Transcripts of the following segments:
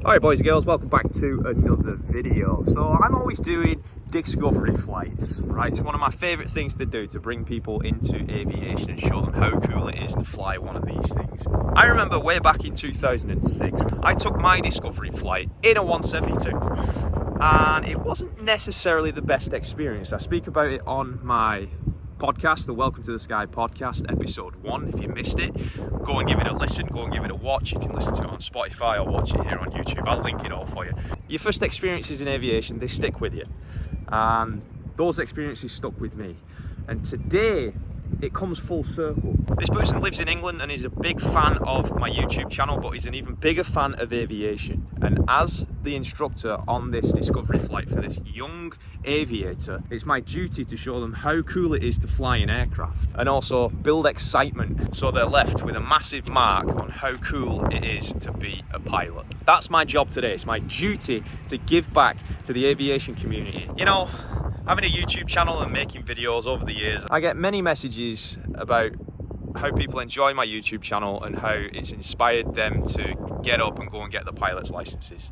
Alright boys and girls, welcome back to another video. So I'm always doing discovery flights, right? It's one of my favourite things to do, to bring people into aviation and show them how cool it is to fly one of these things. I remember way back in 2006, I took my discovery flight in a 172 and it wasn't necessarily the best experience. I speak about it on my podcast, the Welcome to the Sky podcast, episode 1. If you missed it, go and give it a listen, go and give it a watch. You can listen to it on Spotify or watch it here on YouTube. I'll link it all for you. Your first experiences in aviation, they stick with you, and those experiences stuck with me. And today it comes full circle. This person lives in England and is a big fan of my YouTube channel, but he's an even bigger fan of aviation. And as the instructor on this discovery flight for this young aviator, it's my duty to show them how cool it is to fly an aircraft and also build excitement so they're left with a massive mark on how cool it is to be a pilot. That's my job today. It's my duty to give back to the aviation community. You know, having a YouTube channel and making videos over the years, I get many messages about how people enjoy my YouTube channel and how it's inspired them to get up and go and get the pilot's licenses,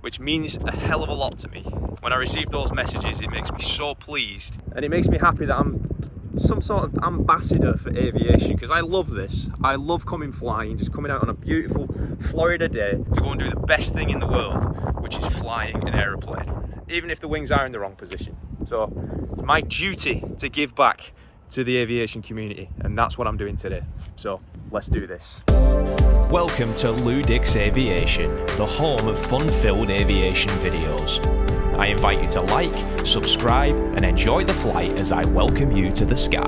which means a hell of a lot to me. When I receive those messages, it makes me so pleased, and it makes me happy that I'm some sort of ambassador for aviation, because I love this. I love coming flying, just coming out on a beautiful Florida day to go and do the best thing in the world, which is flying an aeroplane, even if the wings are in the wrong position. So it's my duty to give back to the aviation community, and that's what I'm doing today. So let's do this. Welcome to LewDix Aviation, the home of fun-filled aviation videos. I invite you to like, subscribe, and enjoy the flight as I welcome you to the sky.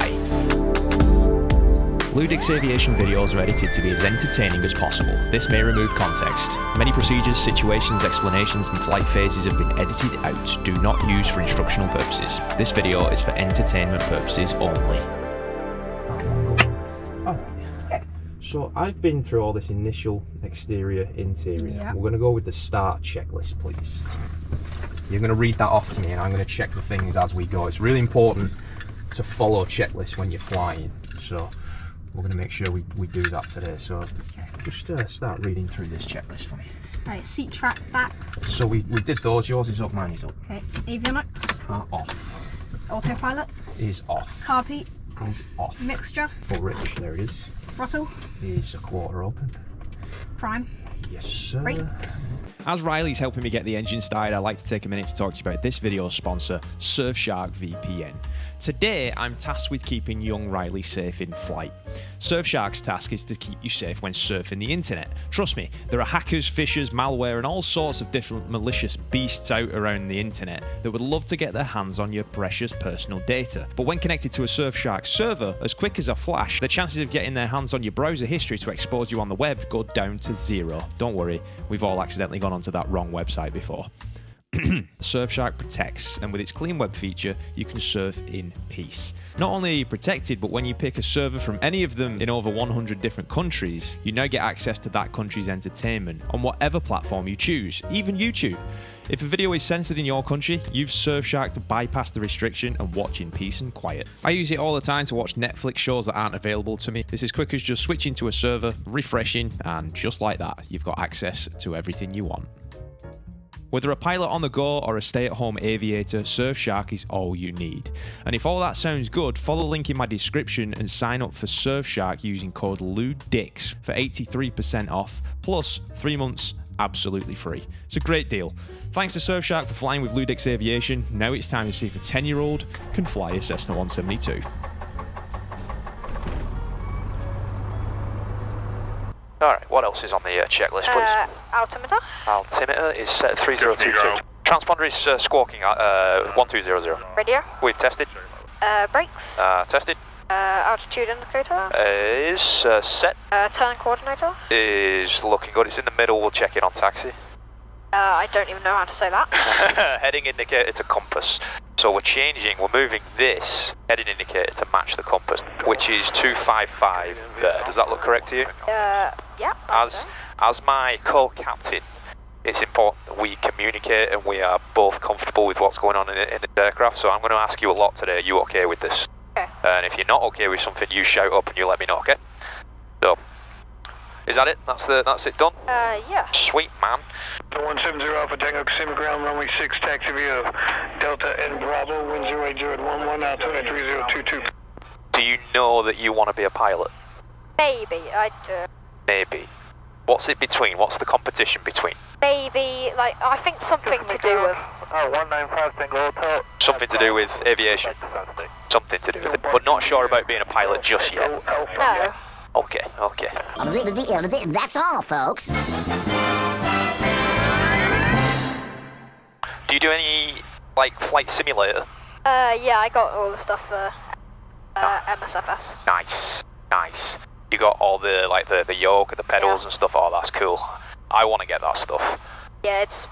LewDix Aviation videos are edited to be as entertaining as possible. This may remove context. Many procedures, situations, explanations, and flight phases have been edited out. Do not use for instructional purposes. This video is for entertainment purposes only. Alright, so I've been through all this initial exterior, interior. Yep. We're going to go with the start checklist, please. You're going to read that off to me and I'm going to check the things as we go. It's really important to follow checklists when you're flying. So we're going to make sure we do that today. So just start reading through this checklist for me. Right, seat track back. So we did those. Yours is up, mine is up. Okay, avionics. Off. Autopilot. Is off. Carb heat. Is off. Mixture. Foot rich, there it is. Throttle. Is a quarter open. Prime. Yes, sir. Brakes. As Riley's helping me get the engine started, I'd like to take a minute to talk to you about this video's sponsor, Surfshark VPN. Today, I'm tasked with keeping young Riley safe in flight. Surfshark's task is to keep you safe when surfing the internet. Trust me, there are hackers, phishers, malware, and all sorts of different malicious beasts out around the internet that would love to get their hands on your precious personal data. But when connected to a Surfshark server, as quick as a flash, the chances of getting their hands on your browser history to expose you on the web go down to zero. Don't worry, we've all accidentally gone onto that wrong website before. Surfshark protects, and with its clean web feature, you can surf in peace. Not only are you protected, but when you pick a server from any of them in over 100 different countries, you now get access to that country's entertainment on whatever platform you choose, even YouTube. If a video is censored in your country, use Surfshark to bypass the restriction and watch in peace and quiet. I use it all the time to watch Netflix shows that aren't available to me. It's as quick as just switching to a server, refreshing, and just like that, you've got access to everything you want. Whether a pilot on the go or a stay-at-home aviator, Surfshark is all you need. And if all that sounds good, follow the link in my description and sign up for Surfshark using code LewDix for 83% off, plus 3 months absolutely free. It's a great deal. Thanks to Surfshark for flying with LewDix Aviation. Now it's time to see if a 10-year-old can fly a Cessna 172. Alright, what else is on the checklist, please? Altimeter. Altimeter is set at 3022. Transponder is squawking at 1200. Radio. We've tested. Brakes. Tested. Altitude indicator. Is set. Turn coordinator. Is looking good. It's in the middle. We'll check in on taxi. I don't even know how to say that. Heading indicator to compass. So we're moving this heading indicator to match the compass, which is 255 there. Does that look correct to you? Yeah. As my co-captain, it's important that we communicate and we are both comfortable with what's going on in the aircraft. So I'm going to ask you a lot today. Are you okay with this? Okay. And if you're not okay with something, you shout up and you let me know, okay? So, Is that it? That's it done? Yeah. Sweet, man. 170 Alpha Tango, Kissimmee ground, runway 6, taxi via Delta and Bravo, wind 080 at 11, altitude 3022. Do you know that you want to be a pilot? Maybe, I do. Maybe. What's it between? What's the competition between? Maybe, like, I think something to do with... 195 Tango Hotel. Something to do with aviation. Something to do with it, but not sure about being a pilot just yet. No. Okay. That's all, folks. Do you do any, like, flight simulator? Yeah, I got all the stuff for MSFS. Nice. You got all the, like, the yoke and the pedals and stuff. Oh, that's cool. I want to get that stuff. Yeah, it's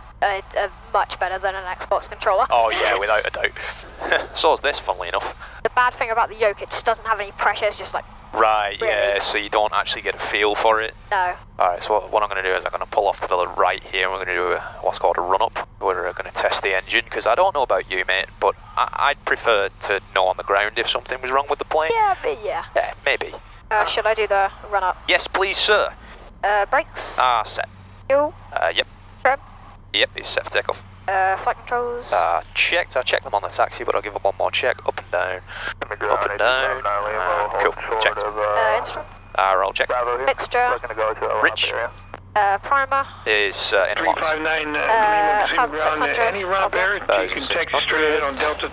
much better than an Xbox controller. Oh yeah, without a doubt. So is this, funnily enough. The bad thing about the yoke, it just doesn't have any pressure, it's just like... Right, really? yeah, so you don't actually get a feel for it. No. Alright, so what I'm going to do is I'm going to pull off to the right here and we're going to do what's called a run-up. We're going to test the engine, because I don't know about you, mate, but I'd prefer to know on the ground if something was wrong with the plane. Yeah, but yeah. Yeah, maybe. Should I do the run-up? Yes, please, sir. Brakes? Set. Fuel? Yep. Trim? Yep, it's set for takeoff. Flight controls? Checked. I checked them on the taxi, but I'll give them one more check. Up and down. Up and down. Cool. Checked. Instruments? Roll check. Mixture? Rich Primer? is in lots. 359 Lima, Kissimmee ground, 600. any run-up area, you can taxi straight ahead on Delta.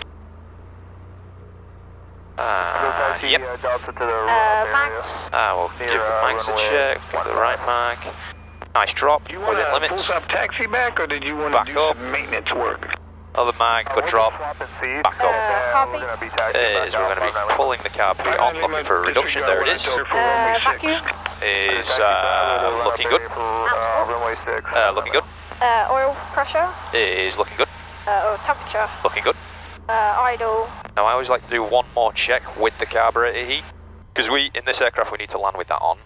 Yep. Max? We'll give the mags a check. Give the right mag. Nice drop. Do you want Within to limits. full stop taxi back, or did you want Back to do up. some maintenance work? Other mag, good drop. Back up. Copy? Is we're going to be pulling the carburetor on, looking for a reduction. There it is. Vacuum? Is looking good. Looking good. Oil pressure? Is looking good. Temperature? Looking good. Idle? Now I always like to do one more check with the carburetor heat, because in this aircraft we need to land with that on.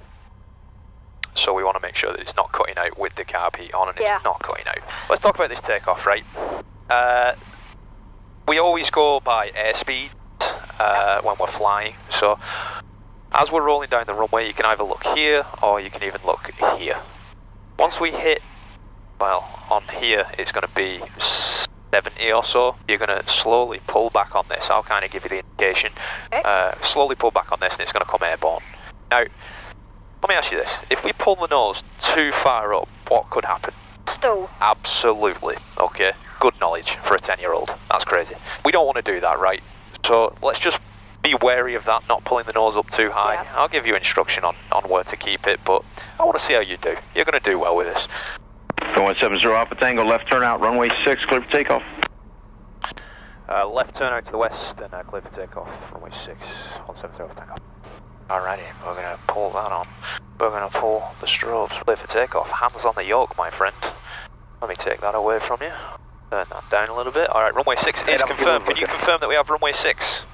So we want to make sure that it's not cutting out with the carb heat on, and it's not cutting out. Let's talk about this takeoff, right? We always go by airspeed when we're flying, so as we're rolling down the runway you can either look here or you can even look here. Once we hit, well, on here it's going to be 70 or so, you're going to slowly pull back on this. I'll kind of give you the indication. Slowly pull back on this and it's going to come airborne. Now, let me ask you this. If we pull the nose too far up, what could happen? Stall. Absolutely. Okay. Good knowledge for a 10-year-old. That's crazy. We don't want to do that, right? So let's just be wary of that, not pulling the nose up too high. Yeah. I'll give you instruction on where to keep it, but I want to see how you do. You're going to do well with this. 170 Alpha Tango, left turn out, runway 6, clear for takeoff. Left turn out to the west and clear for takeoff. Runway 6, 170 Alpha Tango. Alrighty, we're going to pull that on. We're going to pull the strobes, clear for takeoff. Hands on the yoke, my friend. Let me take that away from you. Turn that down a little bit. Alright, runway 6 is confirmed. Can you confirm that we have runway 6?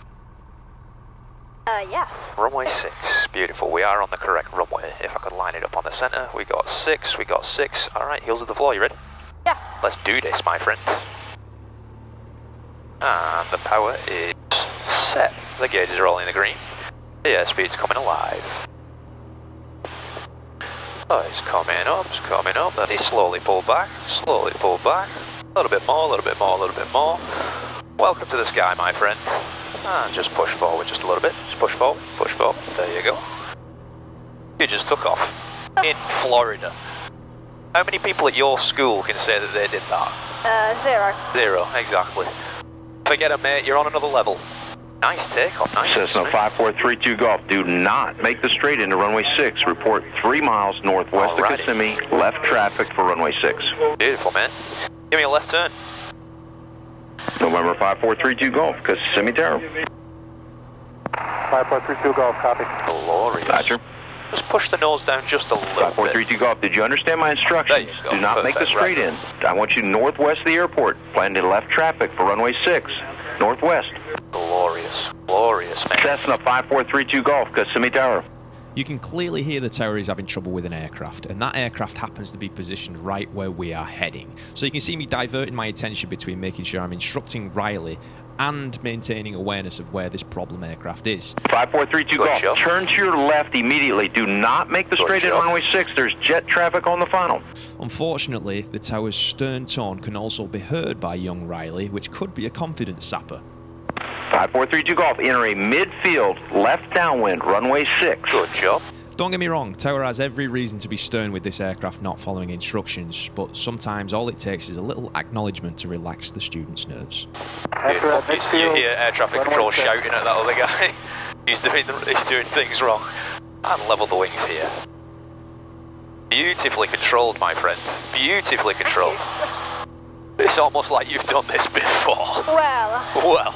Yes. Runway 6, beautiful. We are on the correct runway. If I could line it up on the centre, we got 6. Alright, heels of the floor, you ready? Yeah. Let's do this, my friend. And the power is set. The gauges are all in the green. The airspeed's coming alive. Oh, it's coming up. Then he slowly pull back. A little bit more. Welcome to the sky, my friend. And just push forward just a little bit. Just push forward. There you go. You just took off. In Florida. How many people at your school can say that they did that? 0. 0, exactly. Forget it, mate, you're on another level. Nice takeoff, nice. Cessna 5432 Golf, do not make the straight into runway 6. Report 3 miles northwest of Kissimmee, left traffic for runway 6. Beautiful, man. Give me a left turn. November 5432 Golf, Kissimmee Tower. 5432 Golf, copy. Glorious. Roger. Just push the nose down just a little bit. 5432 Golf, did you understand my instructions? There you go. Do not make the straight in. I want you northwest of the airport. Plan to left traffic for runway 6, northwest. Glorious, man. Cessna 5432 Golf, Kissimmee Tower. You can clearly hear the tower is having trouble with an aircraft, and that aircraft happens to be positioned right where we are heading. So you can see me diverting my attention between making sure I'm instructing Riley and maintaining awareness of where this problem aircraft is. 5432 Golf, turn to your left immediately. Do not make the straight in runway 6. There's jet traffic on the final. Unfortunately, the tower's stern tone can also be heard by young Riley, which could be a confidence sapper. 5432 Golf, enter a midfield, left downwind, runway 6. Good job. Don't get me wrong, Tower has every reason to be stern with this aircraft not following instructions, but sometimes all it takes is a little acknowledgement to relax the student's nerves. You hear air traffic control shouting at that other guy. he's doing things wrong. And level the wings here. Beautifully controlled, my friend. Beautifully controlled. It's almost like you've done this before. Well.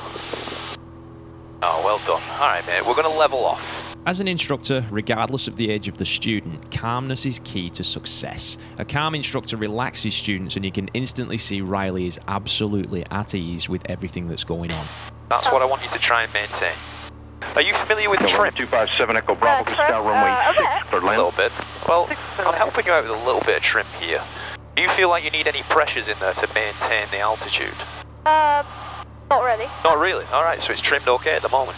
Oh, well done. Alright, mate, we're going to level off. As an instructor, regardless of the age of the student, calmness is key to success. A calm instructor relaxes students, and you can instantly see Riley is absolutely at ease with everything that's going on. That's what I want you to try and maintain. Are you familiar with trim? 257 Echo Bravo, Castel, runway 6 for land. A little bit. Well, I'm helping you out with a little bit of trim here. Do you feel like you need any pressures in there to maintain the altitude? Not really. Not really? Alright, so it's trimmed okay at the moment.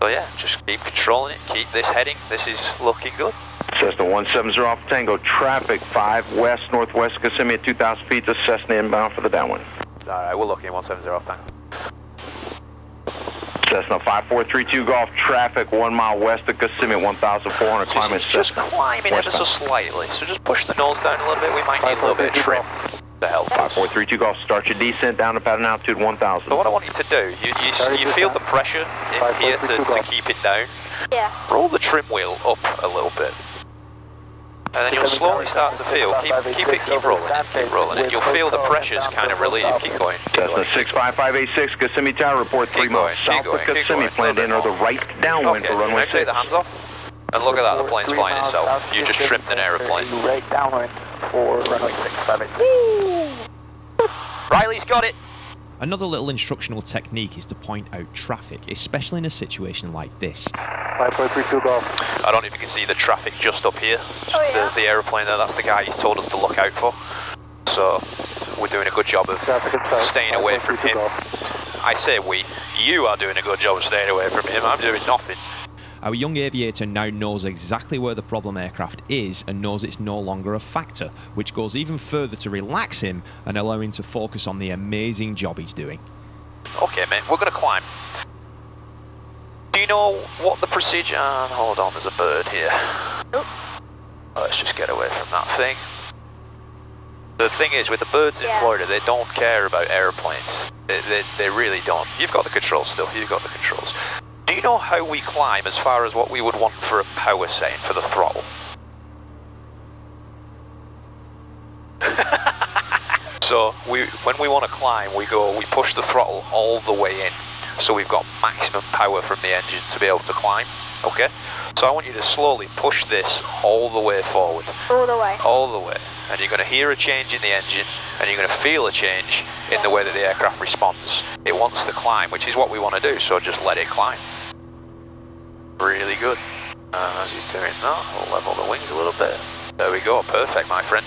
So yeah, just keep controlling it, keep this heading. This is looking good. Cessna 170 Alpha Tango, traffic 5 west, northwest, Kissimmee at 2,000 feet to Cessna inbound for the downwind. Alright, we're looking at 170 off tango. Cessna 5432 Golf, traffic 1 mile west of Kissimmee at 1,400, climbing just climbing ever so slightly, so just push the nose down a little bit. We might need a little bit of trim to help. 5432 Golf, start your descent down to pattern altitude 1,000. So what I want you to do, you feel the pressure in here to keep it down. Yeah. Roll the trim wheel up a little bit. And then you'll slowly start to feel, keep rolling it. You'll feel the pressures kind of relieve. Keep going. Cessna 65586, Kissimmee Tower, report 3 miles south of Kissimmee, plan to enter the right downwind for runway 6. Take the hands off. And look at that, the plane's flying itself. You just trimmed an aeroplane. Right downwind for runway 658. Riley's got it. Another little instructional technique is to point out traffic, especially in a situation like this. 5432 Golf. I don't know if you can see the traffic just up here. Oh, yeah. The aeroplane there, that's the guy he's told us to look out for. So we're doing a good job of staying away from him. I say we. You are doing a good job of staying away from him. I'm doing nothing. Our young aviator now knows exactly where the problem aircraft is and knows it's no longer a factor, which goes even further to relax him and allow him to focus on the amazing job he's doing. Okay, mate, we're going to climb. Do you know what the procedure... hold on, there's a bird here. Let's just get away from that thing. The thing is, with the birds in Florida, they don't care about airplanes. They really don't. You've got the controls still, you've got the controls. Do you know how we climb as far as what we would want for a power setting for the throttle? So when we want to climb, we push the throttle all the way in. So we've got maximum power from the engine to be able to climb, okay? So I want you to slowly push this all the way forward. All the way. All the way. And you're going to hear a change in the engine, and you're going to feel a change in the way that the aircraft responds. It wants to climb, which is what we want to do, so just let it climb. Really good. And as you're doing that, we'll level the wings a little bit. There we go, perfect, my friend.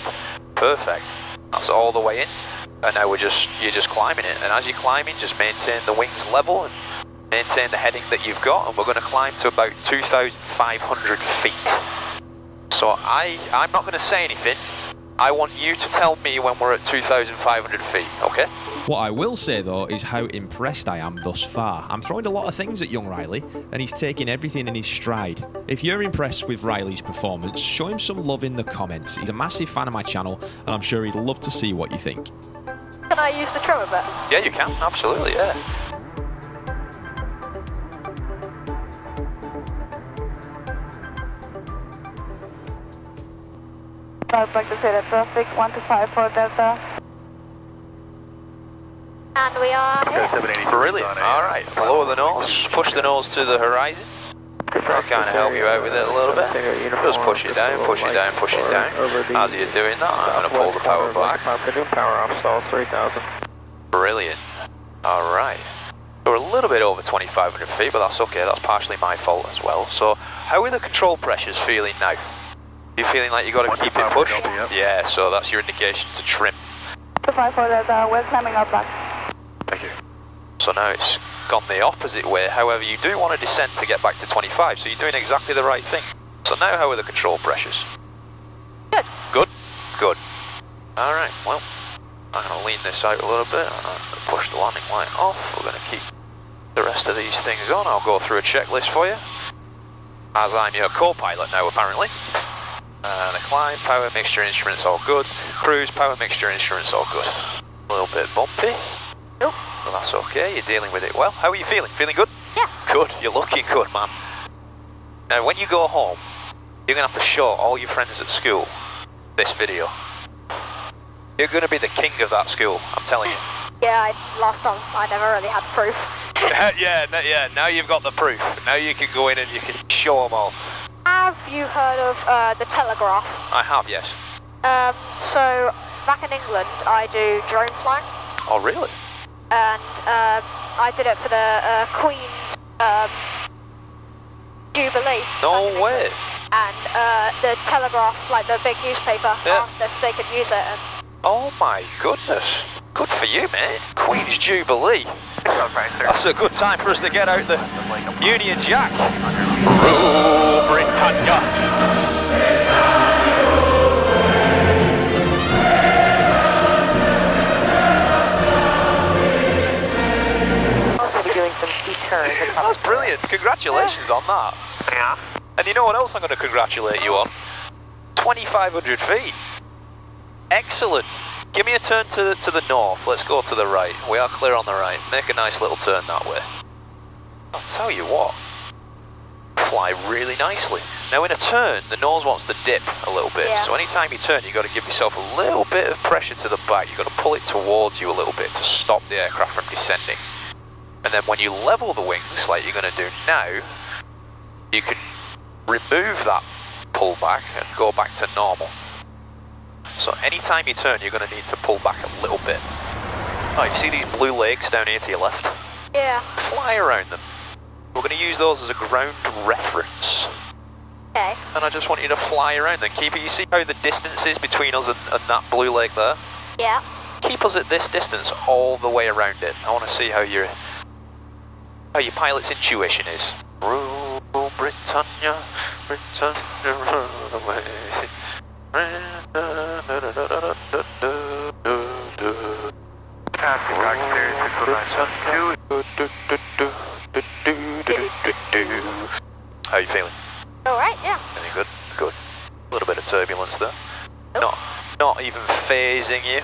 Perfect. That's all the way in. And now you're just climbing it. And as you're climbing, just maintain the wings level and maintain the heading that you've got, and we're going to climb to about 2,500 feet. So I'm not going to say anything. I want you to tell me when we're at 2,500 feet, okay? What I will say, though, is how impressed I am thus far. I'm throwing a lot of things at young Riley, and he's taking everything in his stride. If you're impressed with Riley's performance, show him some love in the comments. He's a massive fan of my channel, and I'm sure he'd love to see what you think. Can I use the trim a bit? Yeah, you can, absolutely, yeah. I'd like to say that traffic 125 for Delta. And we are here. Brilliant, alright. Lower the nose, push the nose to the horizon. I'll kind of help you out with it a little bit. Just push it down, push it down, push it down. As you're doing that, I'm going to pull the power back. Power off, stall 3,000. Brilliant. Alright. We're a little bit over 2,500 feet, but that's okay. That's partially my fault as well. So, how are the control pressures feeling now? Are you feeling like you've got to keep it pushed? Yeah, so that's your indication to trim. 254 Delta, we're climbing up back. Thank you. So now it's gone the opposite way. However, you do want to descend to get back to 25, so you're doing exactly the right thing. So now how are the control pressures? Good. Good? Good. Alright, well, I'm going to lean this out a little bit. I'm going to push the landing light off. We're going to keep the rest of these things on. I'll go through a checklist for you, as I'm your co-pilot now, apparently. The climb, power, mixture, instruments, all good. Cruise, power, mixture, instruments, all good. A little bit bumpy. Nope. Well, that's okay, you're dealing with it well. How are you feeling? Feeling good? Yeah. Good, you're looking good, man. Now, when you go home, you're going to have to show all your friends at school this video. You're going to be the king of that school, I'm telling you. Yeah, last time I never really had proof. yeah, now you've got the proof. Now you can go in and you can show them all. Have you heard of the Telegraph? I have, yes. So, back in England, I do drone flying. Oh, really? And I did it for the Queen's Jubilee. No way. And the Telegraph, like the big newspaper, asked if they could use it. And oh my goodness. Good for you, mate. Queen's Jubilee. That's a good time for us to get out the Union Jack. Rule Britannia. That's brilliant. Congratulations on that. Yeah. And you know what else I'm going to congratulate you on? 2,500 feet. Excellent. Give me a turn to the north. Let's go to the right. We are clear on the right. Make a nice little turn that way. I'll tell you what. Fly really nicely. Now in a turn, the nose wants to dip a little bit. Yeah. So anytime you turn, you've got to give yourself a little bit of pressure to the back. You've got to pull it towards you a little bit to stop the aircraft from descending. And then when you level the wings, like you're going to do now, you can remove that pull back and go back to normal. So anytime you turn, you're going to need to pull back a little bit. Oh, you see these blue lakes down here to your left? yeah. Fly around them. We're going to use those as a ground reference. Okay. And I just want you to fly around them. Keep it. You see how the distance is between us and that blue lake there? Yeah. Keep us at this distance all the way around it. I want to see how your pilot's intuition is. Rule Britannia, Britannia, run away. How are you feeling? Alright, yeah. Any good? Good. A little bit of turbulence there. Nope. Not even phasing you.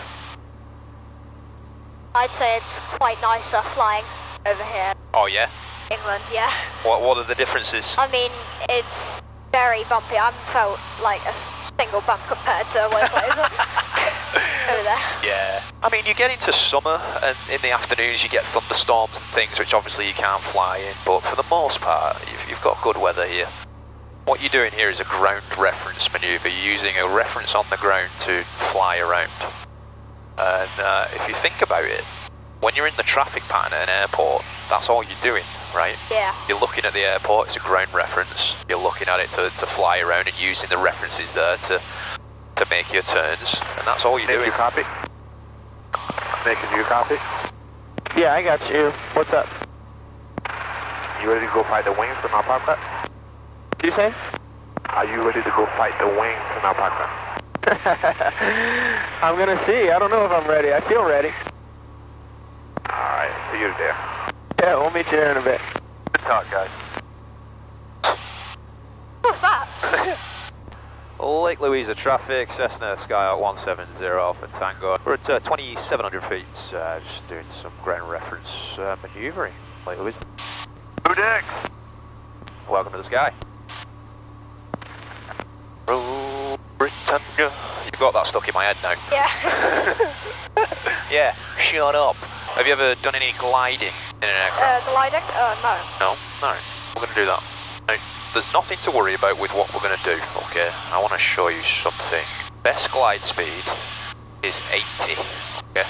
I'd say it's quite nicer flying over here. Oh yeah? England, yeah. What are the differences? I mean, it's very bumpy. I haven't felt like a single bump compared to where's over there. Yeah. I mean, you get into summer and in the afternoons you get thunderstorms and things which obviously you can't fly in, but for the most part you've got good weather here. What you're doing here is a ground reference manoeuvre. You're using a reference on the ground to fly around. And if you think about it, when you're in the traffic pattern at an airport, that's all you're doing, right? Yeah. You're looking at the airport, it's a ground reference. You're looking at it to fly around and using the references there to make your turns, and that's all you're doing. You copy? Making you copy? Yeah, I got you. What's up? You ready to go fight the wings from Alpaca? What you say? Are you ready to go fight the wings from Alpaca? I'm gonna see. I don't know if I'm ready. I feel ready. Alright, see you there. Yeah, we'll meet you there in a bit. Good talk, guys. What's that? Lake Louisa traffic, Cessna Skyhawk 170 Alpha Tango. We're at 2,700 feet, just doing some ground reference manoeuvring. Lake Louisa. LewDix! Welcome to the sky. Rule Britannia. You've got that stuck in my head now. Yeah. Yeah, shut up. Have you ever done any gliding in an aircraft? Gliding? No. No? Alright, we're going to do that. Now, there's nothing to worry about with what we're going to do, okay? I want to show you something. Best glide speed is 80, okay?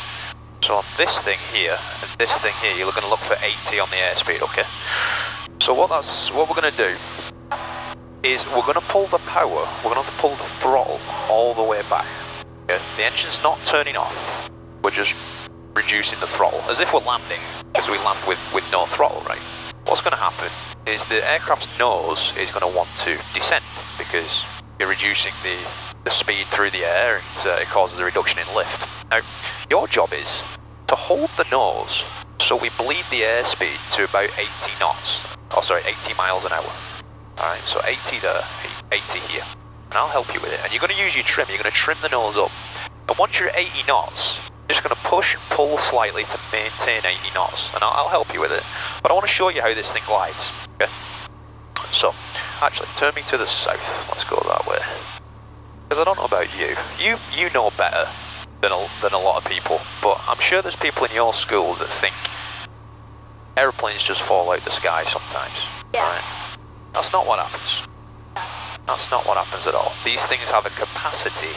So on this thing here, and this thing here, you're going to look for 80 on the airspeed, okay? So what we're going to do is we're going to pull the power, we're going to pull the throttle all the way back, okay? The engine's not turning off, we're just reducing the throttle, as if we're landing, because we land with no throttle, right? What's going to happen is the aircraft's nose is going to want to descend, because you're reducing the speed through the air, and it causes a reduction in lift. Now, your job is to hold the nose so we bleed the airspeed to about 80 knots. Oh, sorry, 80 miles an hour. Alright, so 80 there, 80 here. And I'll help you with it. And you're going to use your trim. You're going to trim the nose up. And once you're at 80 knots, you're just going to push and pull slightly to maintain 80 knots. And I'll help you with it. But I want to show you how this thing glides. Okay? So, actually, turn me to the south. Let's go that way. Because I don't know about you. You know better than a lot of people. But I'm sure there's people in your school that think aeroplanes just fall out the sky sometimes. Yeah. Right? That's not what happens. That's not what happens at all. These things have a capacity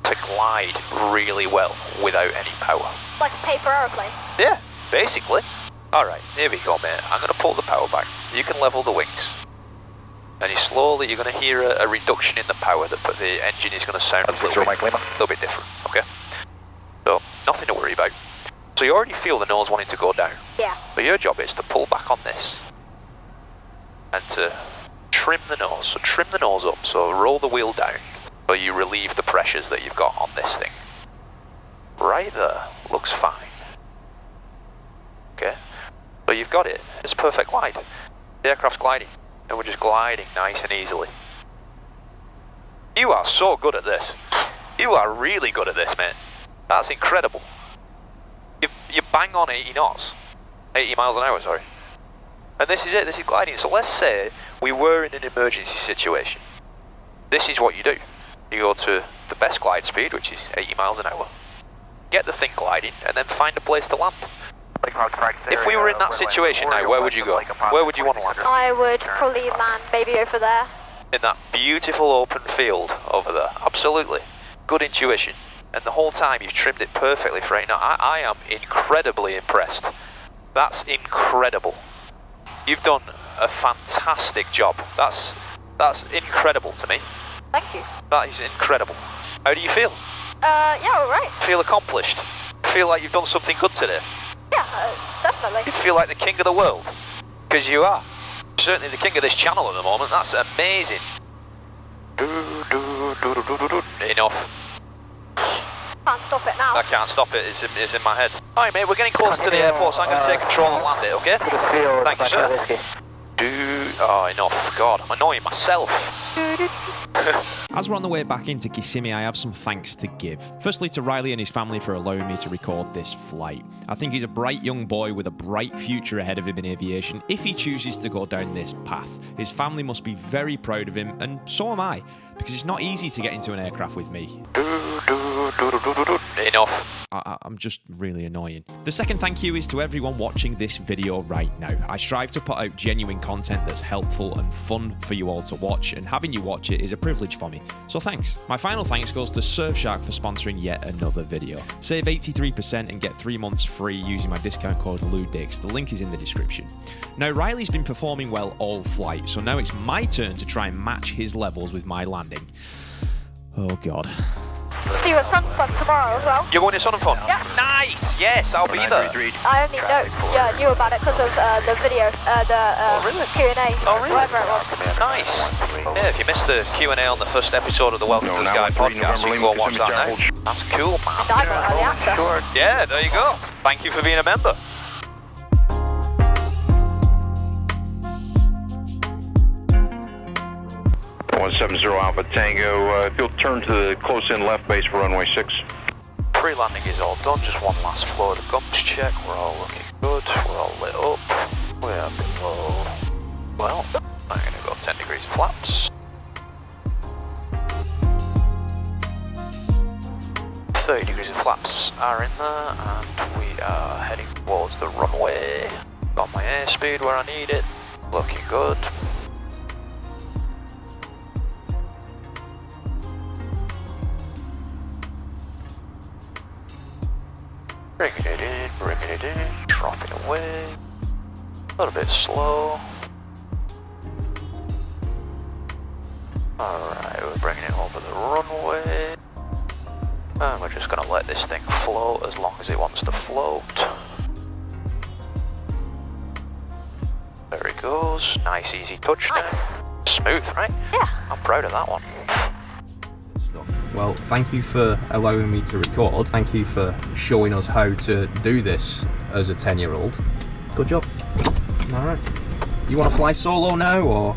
to glide really well without any power. Like a paper aeroplane? Yeah, basically. Alright, here we go, mate. I'm going to pull the power back. You can level the wings. And you're going to hear a reduction in the power. The engine is going to sound a little bit different, okay? So, nothing to worry about. So you already feel the nose wanting to go down. Yeah. So your job is to pull back on this and to trim the nose. So trim the nose up, so roll the wheel down so you relieve the pressures that you've got on this thing. Right there, looks fine. Okay, so you've got it. It's a perfect glide. The aircraft's gliding, and we're just gliding nice and easily. You are so good at this. You are really good at this, mate. That's incredible. You bang on 80 knots. 80 miles an hour, sorry. And this is it, this is gliding. So let's say we were in an emergency situation. This is what you do. You go to the best glide speed, which is 80 miles an hour. Get the thing gliding, and then find a place to land. If we were in that situation now, where would you go? Where would you want to land? I would probably land maybe over there. In that beautiful open field over there. Absolutely. Good intuition. And the whole time you've trimmed it perfectly for 80 knots. I am incredibly impressed. That's incredible. You've done a fantastic job. That's incredible to me. Thank you. That is incredible. How do you feel? Yeah, alright. Feel accomplished? Feel like you've done something good today? Yeah, definitely. You feel like the king of the world? Because you are. Certainly the king of this channel at the moment. That's amazing. Enough. Can't stop it now. I can't stop it, it's in my head. Alright mate, we're getting close to the airport, so I'm going to take control and land it, okay? Thank you, sir. Oh, enough. God, I'm annoying myself. As we're on the way back into Kissimmee, I have some thanks to give. Firstly to Riley and his family for allowing me to record this flight. I think he's a bright young boy with a bright future ahead of him in aviation if he chooses to go down this path. His family must be very proud of him, and so am I, because it's not easy to get into an aircraft with me. Enough. I'm just really annoying. The second thank you is to everyone watching this video right now. I strive to put out genuine content that's helpful and fun for you all to watch, and having you watch it is a privilege for me. So thanks. My final thanks goes to Surfshark for sponsoring yet another video. Save 83% and get 3 months free using my discount code LewDix. The link is in the description. Now Riley's been performing well all flight, so now it's my turn to try and match his levels with my landing. Oh god. See you at Sun Fun tomorrow as well. You're going to Sun and Fun? Yeah. Nice, yes, I'll be there. I only knew about it because of the video, really? Q&A, Oh, really? whatever it was. Nice. Yeah, if you missed the Q&A on the first episode of the Welcome to the Sky podcast, you can go and watch that now. That's cool, man. And I got early access. Yeah, there you go. Thank you for being a member. 170 Alpha Tango, if you'll turn to the close-in left base for runway 6. Pre-landing is all done, just one last floor of the gumps check. We're all looking good, we're all lit up. We're below, well, I'm going to go 10 degrees of flaps. 30 degrees of flaps are in there, and we are heading towards the runway. Got my airspeed where I need it, looking good. Bringing it in, dropping away. A little bit slow. Alright, we're bringing it over the runway. And we're just going to let this thing float as long as it wants to float. There it goes. Nice easy touch now. Smooth, right? Yeah. I'm proud of that one. Well, thank you for allowing me to record. Thank you for showing us how to do this as a 10-year-old. Good job. Alright. You want to fly solo now, or?